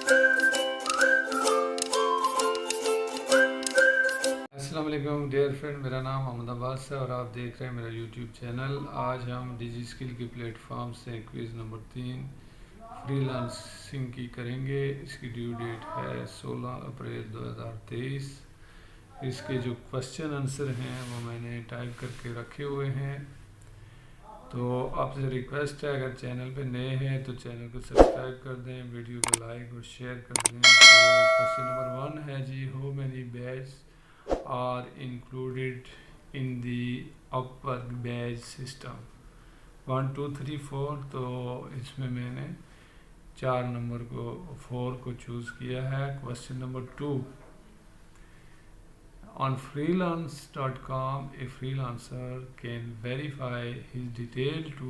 अस्सलाम वालेकुम dear friend, मेरा नाम अब्बास है और आप देख रहे हैं मेरा यूट्यूब चैनल। आज हम डिजिस्किल के प्लेटफॉर्म से क्विज़ नंबर 3 फ्रीलांसिंग की करेंगे। इसकी ड्यू डेट है 16 अप्रैल 2023। इसके जो क्वेश्चन आंसर हैं वो मैंने टाइप करके रखे हुए हैं। तो आपसे रिक्वेस्ट है, अगर चैनल पे नए हैं तो चैनल को सब्सक्राइब कर दें, वीडियो को लाइक और शेयर कर दें। तो क्वेश्चन नंबर 1 है जी, how many batch are included in the upwork badge system? 1 2 3 4। तो इसमें मैंने 4 नंबर को 4 को चूज़ किया है। Question number 2, on freelance.com a freelancer can verify his detail to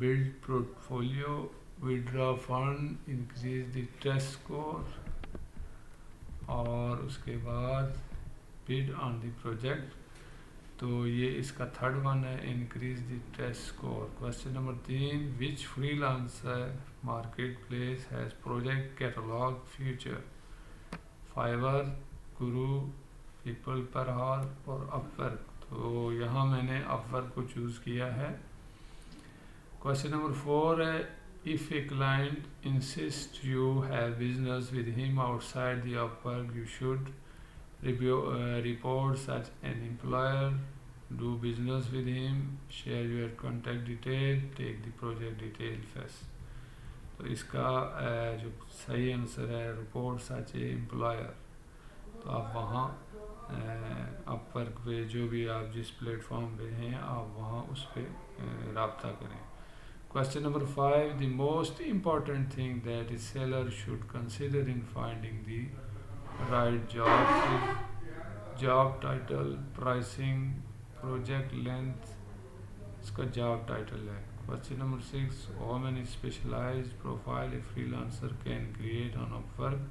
build portfolio, withdraw fund, increase the test score और उसके बाद बिड ऑन द प्रोजेक्ट। तो ये इसका थर्ड वन है, increase the test score. Question number 3, which freelancer marketplace has project catalog feature? Fiverr, Guru, PeoplePerHour और Upwork. तो यहाँ मैंने अपवर्क को चूज़ किया है। क्वेश्चन नंबर 4 है, if a client insists you have business with him outside the Upwork, you should report such an employer, do business with him, share your contact detail, take the project detail first। तो इसका जो सही answer है, report such a employer. तो आप वहाँ Upwork पे जो भी आप जिस प्लेटफॉर्म पे हैं आप वहाँ उस पर रब्ता करें। Question number 5, the most important thing that a seller should consider in finding the right job is job title, pricing, project length। इसका job title है। Question number 6, how many specialized profile a freelancer can create on Upwork?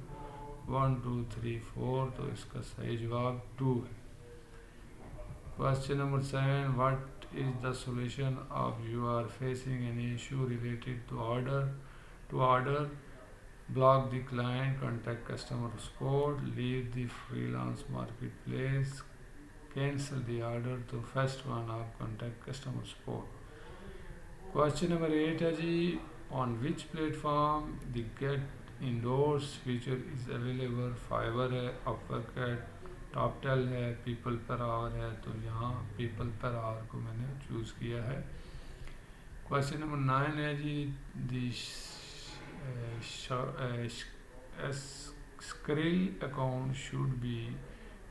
1 2 3 4। तो इसका सही जवाब 2 है। Question number 7, what is the solution of you are facing any issue related to order? Block the client, contact customer support, leave the freelance marketplace, cancel the order। तो first one आप contact customer support। Question number 8 है जी, on which platform the get endorsed feature is available? Fiverr है, Upwork है, Toptal है, people per hour है। तो यहाँ पीपल पर आवर को मैंने चूज़ किया है। क्वेश्चन नंबर 9 है जी, the Skrill account should be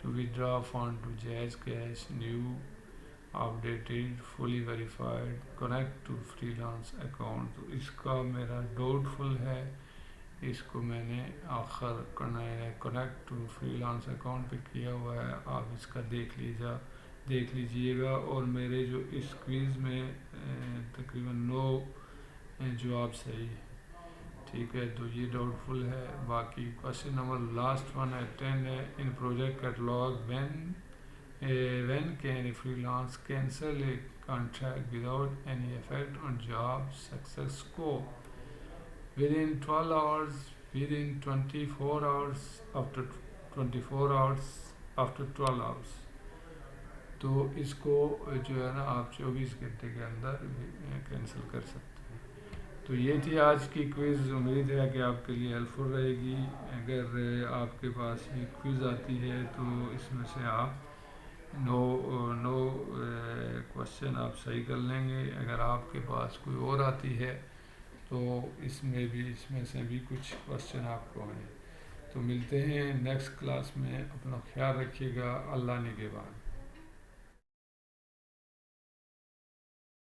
to withdraw fund to JazzCash, new, updated, fully verified, connect to freelance account. तो इसका मेरा डाउटफुल है, इसको मैंने आखिर कनेक्ट टू फ्रीलांस अकाउंट पे किया हुआ है। आप इसका देख लीजिएगा। और मेरे जो इस क्विज़ में तकरीबन 9 जवाब सही है, ठीक है। तो ये डाउटफुल है। बाकी क्वेश्चन नंबर लास्ट वन है 10 है, in project catalog when can a freelance cancel a contract without any effect on job success score? Within 12 hours, within 24 hours, after 24 hours, after 12 hours। तो इसको जो है ना आप 24 घंटे के अंदर कैंसिल कर सकते हैं। तो ये थी आज की क्विज़। उम्मीद है कि आपके लिए हेल्पफुल रहेगी। अगर आपके पास ये क्विज़ आती है तो इसमें से आप 9 क्वेश्चन आप सही कर लेंगे। अगर आपके पास कोई और आती है तो इसमें से भी कुछ क्वेश्चन आपको आए। तो मिलते हैं नेक्स्ट क्लास में। अपना ख्याल रखिएगा। अल्लाह निगहबान।